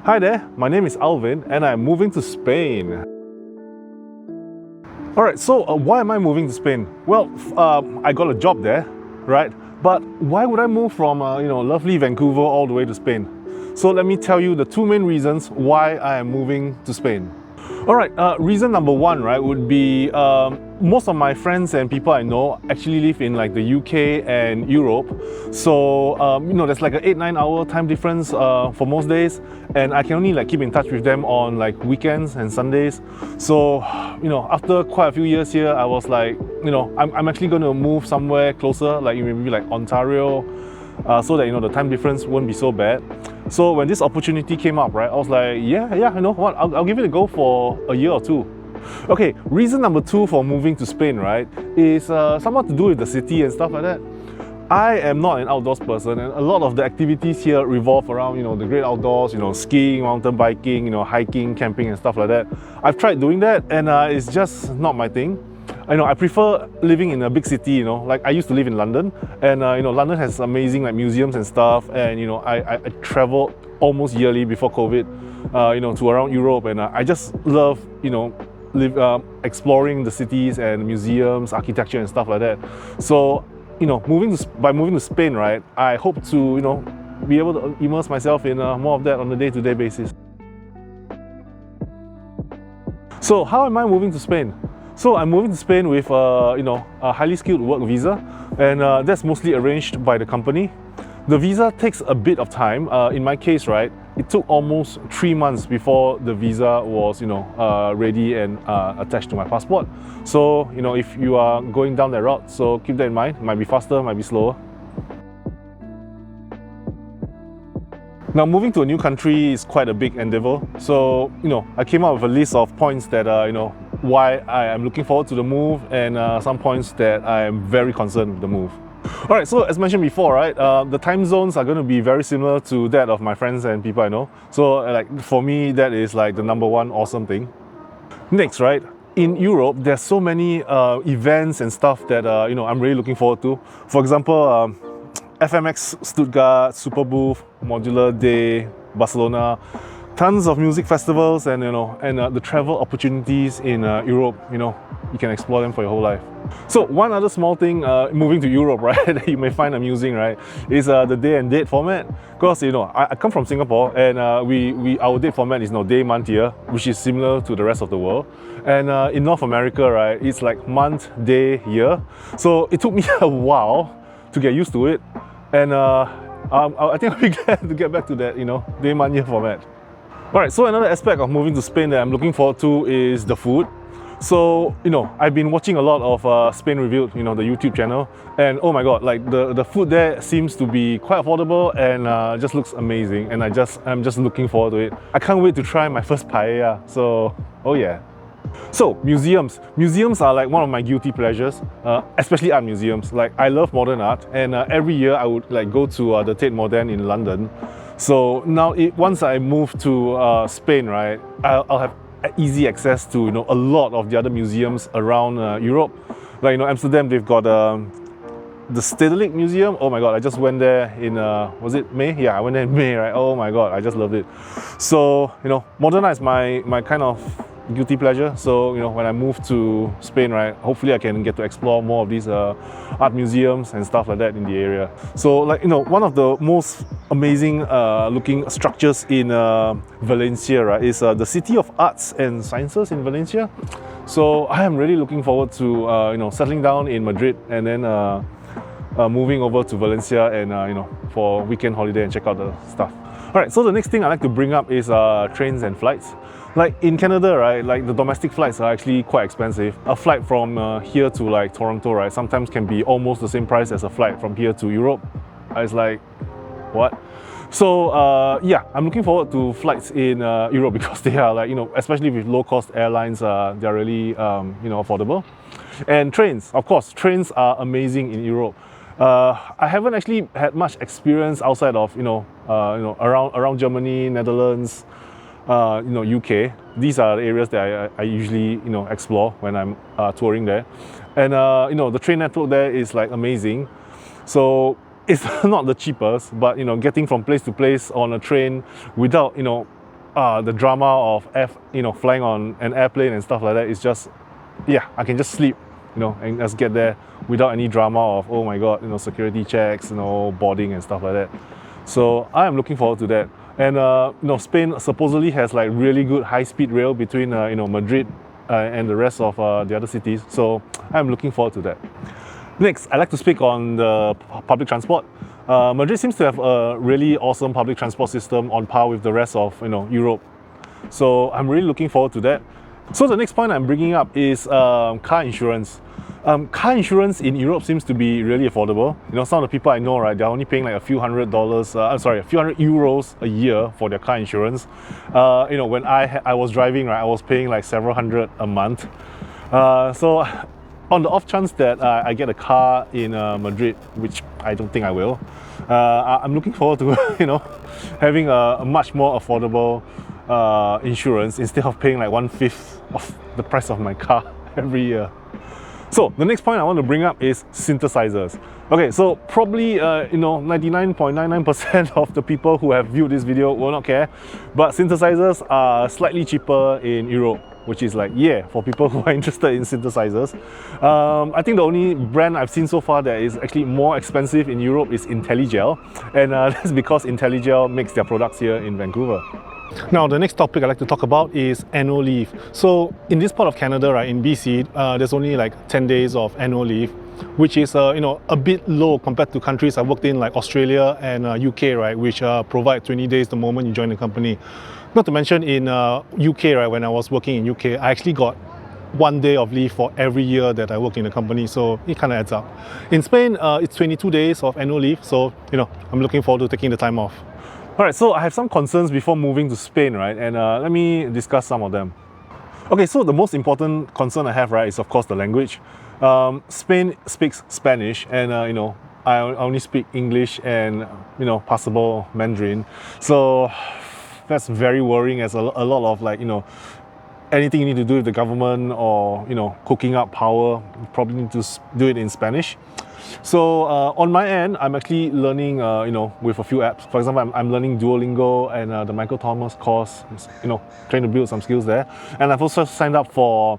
Hi there, my name is Alvin and I'm moving to Spain. Alright, so why am I moving to Spain? Well, I got a job there, right? But why would I move from lovely Vancouver all the way to Spain? So let me tell you the two main reasons why I am moving to Spain. Alright, reason number one, right, would be most of my friends and people I know actually live in like the UK and Europe. So, there's like an 8-9 hour time difference for most days. And I can only like keep in touch with them on like weekends and Sundays. So, after quite a few years here, I was like, I'm actually going to move somewhere closer, like maybe like Ontario, so that the time difference won't be so bad. So when this opportunity came up, right, I was like, yeah, you know what, I'll give it a go for a year or two. Okay, reason number two for moving to Spain, right, is somewhat to do with the city and stuff like that. I am not an outdoors person, and a lot of the activities here revolve around, the great outdoors, skiing, mountain biking, hiking, camping and stuff like that. I've tried doing that and it's just not my thing. I prefer living in a big city, like I used to live in London, and London has amazing like museums and stuff, and I travel almost yearly before COVID, to around Europe, and I just love, exploring the cities and museums, architecture and stuff like that. So, by moving to Spain, right, I hope to, be able to immerse myself in more of that on a day-to-day basis. So how am I moving to Spain? So I'm moving to Spain with a highly skilled work visa, and that's mostly arranged by the company. The visa takes a bit of time. In my case, right, it took almost 3 months before the visa was ready and attached to my passport. So if you are going down that route, so keep that in mind. It might be faster, might be slower. Now, moving to a new country is quite a big endeavor. So I came up with a list of points that why I am looking forward to the move, and some points that I am very concerned with the move. Alright, so as mentioned before, right, the time zones are going to be very similar to that of my friends and people I know. So like for me, that is like the number one awesome thing. Next, right, in Europe, there's so many events and stuff that I'm really looking forward to. For example, FMX Stuttgart, Superbooth, Modular Day, Barcelona, tons of music festivals, and the travel opportunities in Europe. You can explore them for your whole life. So one other small thing moving to Europe, right, that you may find amusing, right, is the day and date format. Because I come from Singapore, and our date format is day, month, year, which is similar to the rest of the world. And in North America, right, it's like month, day, year. So it took me a while to get used to it, and I think I'll be glad to get back to that day, month, year format. Alright, so another aspect of moving to Spain that I'm looking forward to is the food. So, I've been watching a lot of Spain Reviewed, the YouTube channel, and oh my god, like the food there seems to be quite affordable and just looks amazing, and I'm just looking forward to it. I can't wait to try my first paella, so oh yeah. So, museums. Museums are like one of my guilty pleasures, especially art museums. Like, I love modern art, and every year I would like go to the Tate Modern in London. So now, once I move to Spain, right, I'll have easy access to a lot of the other museums around Europe. Like Amsterdam, they've got the Stedelijk Museum. Oh my god, I just went there in was it May? Yeah, I went there in May, right? Oh my god, I just loved it. So modern art is my kind of guilty pleasure. So when I move to Spain, right, hopefully I can get to explore more of these art museums and stuff like that in the area. So like one of the most amazing looking structures in Valencia, right, is the City of Arts and Sciences in Valencia. So I am really looking forward to settling down in Madrid and then moving over to Valencia and for weekend holiday and check out the stuff. Alright, so the next thing I like to bring up is trains and flights. Like in Canada, right, like the domestic flights are actually quite expensive. A flight from here to like Toronto, right, sometimes can be almost the same price as a flight from here to Europe. It's like, what? So yeah, I'm looking forward to flights in Europe because they are like, especially with low-cost airlines, they're really, affordable. And trains, of course, trains are amazing in Europe. I haven't actually had much experience outside of, around Germany, Netherlands, UK. These are the areas that I usually explore when I'm touring there, and the train network there is like amazing. So it's not the cheapest, but getting from place to place on a train without the drama of flying on an airplane and stuff like that is just, yeah, I can just sleep, and just get there without any drama of, oh my god, security checks, boarding and stuff like that. So I am looking forward to that. And Spain supposedly has like really good high-speed rail between Madrid and the rest of the other cities. So I'm looking forward to that. Next, I'd like to speak on the public transport. Madrid seems to have a really awesome public transport system on par with the rest of Europe. So I'm really looking forward to that. So the next point I'm bringing up is car insurance. Car insurance in Europe seems to be really affordable. Some of the people I know, right, they're only paying like a few hundred euros a year for their car insurance. When I was driving, right, I was paying like several hundred a month. So on the off chance that I get a car in Madrid, which I don't think I will, I'm looking forward to having a much more affordable insurance instead of paying like 1/5 of the price of my car every year. So the next point I want to bring up is synthesizers. Okay, so probably 99.99% of the people who have viewed this video will not care, but synthesizers are slightly cheaper in Europe, which is like, yeah, for people who are interested in synthesizers. I think the only brand I've seen so far that is actually more expensive in Europe is Intelligel, and that's because Intelligel makes their products here in Vancouver. Now, the next topic I'd like to talk about is annual leave. So in this part of Canada, right, in BC, there's only like 10 days of annual leave, which is a bit low compared to countries I worked in like Australia and UK, right, which provide 20 days the moment you join the company. Not to mention in UK, right, when I was working in UK, I actually got 1 day of leave for every year that I work in the company, so it kind of adds up. In Spain, it's 22 days of annual leave, so I'm looking forward to taking the time off. Alright, so I have some concerns before moving to Spain, right, and let me discuss some of them. Okay, so the most important concern I have, right, is of course the language. Spain speaks Spanish, and I only speak English and passable Mandarin, so that's very worrying, as a lot of like anything you need to do with the government or cooking up power, you probably need to do it in Spanish. So on my end, I'm actually learning with a few apps. For example, I'm learning Duolingo and the Michael Thomas course, trying to build some skills there. And I've also signed up for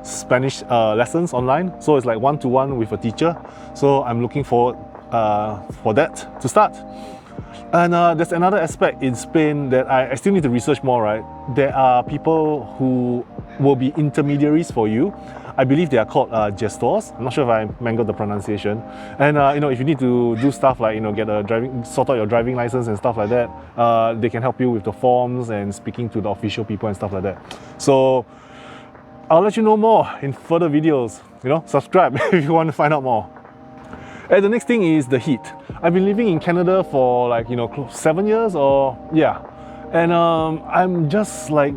Spanish lessons online, so it's like one-to-one with a teacher. So I'm looking forward for that to start. And there's another aspect in Spain that I still need to research more, right? There are people who will be intermediaries for you. I believe they are called gestors. I'm not sure if I mangled the pronunciation. And if you need to do stuff like sort out your driving license and stuff like that, they can help you with the forms and speaking to the official people and stuff like that. So I'll let you know more in further videos. Subscribe if you want to find out more. And the next thing is the heat. I've been living in Canada for like 7 years, or yeah, and I'm just like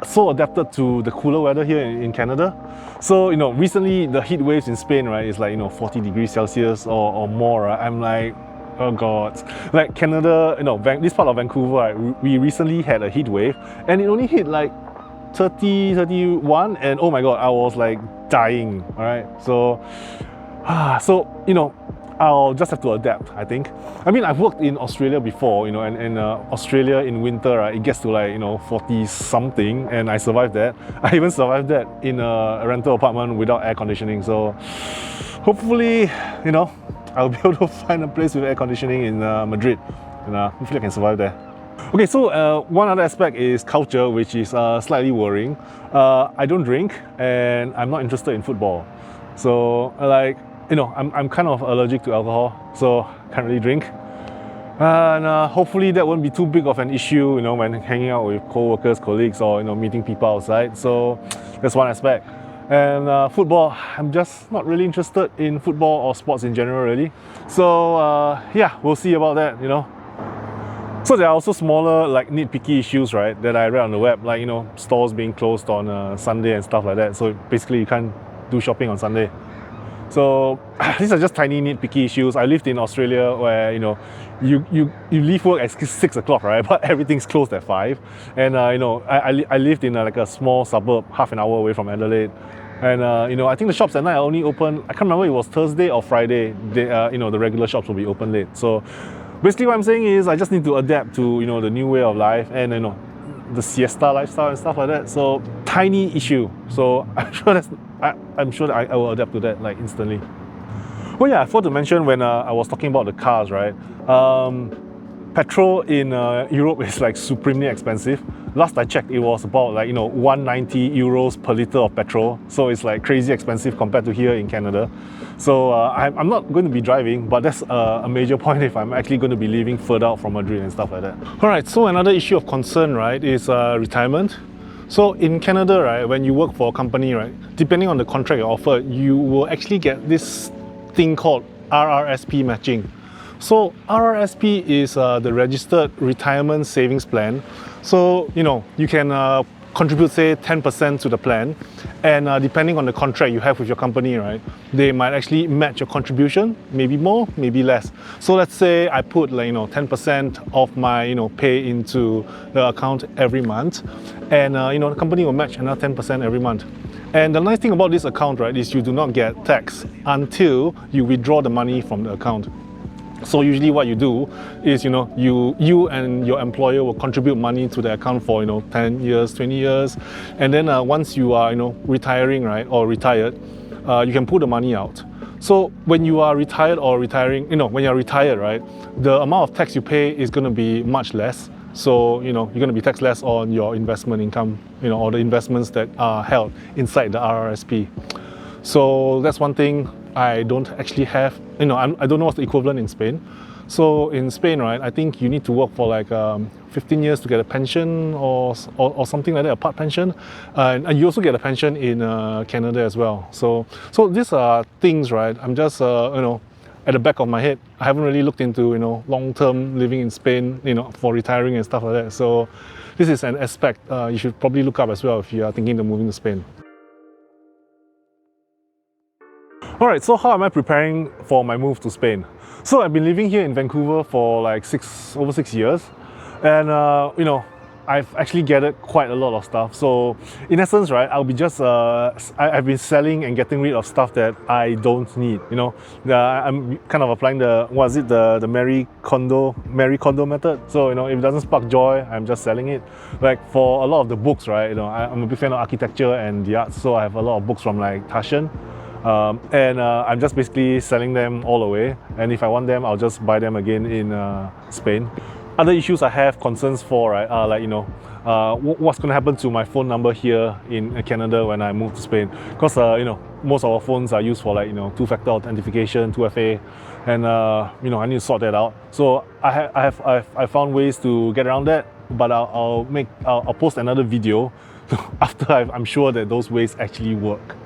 so adapted to the cooler weather here in Canada. So recently the heat waves in Spain, right, is like 40 degrees Celsius or more, right? I'm like, oh god. Like Canada, this part of Vancouver, right, we recently had a heat wave and it only hit like 30, 31, and oh my god, I was like dying. All right, so I'll just have to adapt, I think. I mean, I've worked in Australia before, and Australia in winter, right, it gets to like 40 something, and I survived that. I even survived that in a rental apartment without air conditioning. So hopefully I'll be able to find a place with air conditioning in Madrid, and hopefully I can survive there. Okay, so one other aspect is culture, which is slightly worrying. I don't drink and I'm not interested in football. So like, I'm kind of allergic to alcohol, so can't really drink. And hopefully that won't be too big of an issue, when hanging out with co-workers, colleagues, or meeting people outside. So that's one aspect. And football, I'm just not really interested in football or sports in general, really. So yeah, we'll see about that, So there are also smaller, like nitpicky issues, right, that I read on the web, like stores being closed on Sunday and stuff like that. So basically, you can't do shopping on Sunday. So these are just tiny nitpicky issues. I lived in Australia where you leave work at 6 o'clock, right? But everything's closed at 5. And I lived in like a small suburb, half an hour away from Adelaide. And I think the shops at night are only open. I can't remember, it was Thursday or Friday. The regular shops will be open late. So Basically what I'm saying is I just need to adapt to, you know, the new way of life and, you know, the siesta lifestyle and stuff like that. So tiny issue. So I'm sure that I will adapt to that like instantly. Oh yeah, I forgot to mention when I was talking about the cars, right? Petrol in Europe is like supremely expensive. Last I checked, it was about like, you know, 190 euros per liter of petrol. So it's like crazy expensive compared to here in Canada. So I'm not going to be driving, but that's a major point if I'm actually going to be living further out from Madrid and stuff like that. All right, so another issue of concern, right, is retirement. So in Canada, right, when you work for a company, right, depending on the contract you're offered, you will actually get this thing called RRSP matching. So RRSP is the Registered Retirement Savings Plan. So, you know, you can contribute, say, 10% to the plan. And depending on the contract you have with your company, right, they might actually match your contribution, maybe more, maybe less. So let's say I put like, 10% of my, pay into the account every month. And, the company will match another 10% every month. And the nice thing about this account, right, is you do not get tax until you withdraw the money from the account. So usually what you do is, you and your employer will contribute money to the account for, 10 years, 20 years. And then once you are, retiring, right, or retired, you can pull the money out. So when you are retired or retiring, when you're retired, right, the amount of tax you pay is going to be much less. So, you're going to be taxed less on your investment income, or the investments that are held inside the RRSP. So that's one thing I don't actually have, I don't know what's the equivalent in Spain. So in Spain, right, I think you need to work for like 15 years to get a pension or something like that, a part pension. And you also get a pension in Canada as well. So these are things, right, I'm just, at the back of my head. I haven't really looked into, long-term living in Spain, for retiring and stuff like that. So this is an aspect you should probably look up as well if you are thinking of moving to Spain. Alright, so how am I preparing for my move to Spain? So I've been living here in Vancouver for like over 6 years, and I've actually gathered quite a lot of stuff. So in essence, right, I'll be just I've been selling and getting rid of stuff that I don't need. I'm kind of applying the Marie Kondo method. So if it doesn't spark joy, I'm just selling it. Like for a lot of the books, right, I'm a big fan of architecture and the arts, so I have a lot of books from like Taschen. And I'm just basically selling them all away, and if I want them, I'll just buy them again in Spain. Other issues I have concerns for, right, are like, what's going to happen to my phone number here in Canada when I move to Spain, because most of our phones are used for like two-factor authentication, 2FA, and I need to sort that out. So I found ways to get around that, but I'll post another video after I'm sure that those ways actually work.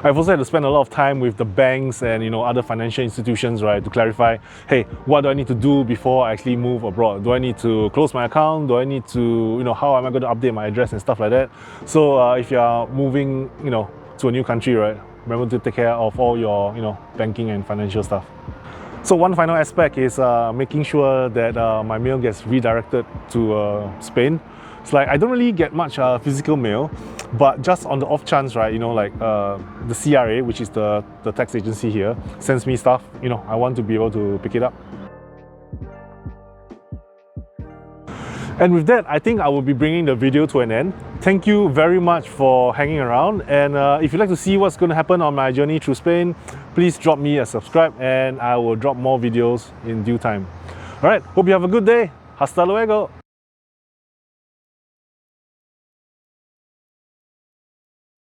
I've also had to spend a lot of time with the banks and other financial institutions, right, to clarify, hey, what do I need to do before I actually move abroad? Do I need to close my account? Do I need to, how am I going to update my address and stuff like that? So if you are moving, to a new country, right, remember to take care of all your, banking and financial stuff. So one final aspect is making sure that my mail gets redirected to Spain. It's like I don't really get much physical mail, but just on the off chance, right, the CRA, which is the tax agency here, sends me stuff, I want to be able to pick it up. And with that, I think I will be bringing the video to an end. Thank you very much for hanging around, and if you'd like to see what's going to happen on my journey through Spain, please drop me a subscribe and I will drop more videos in due time. Alright, hope you have a good day. Hasta luego!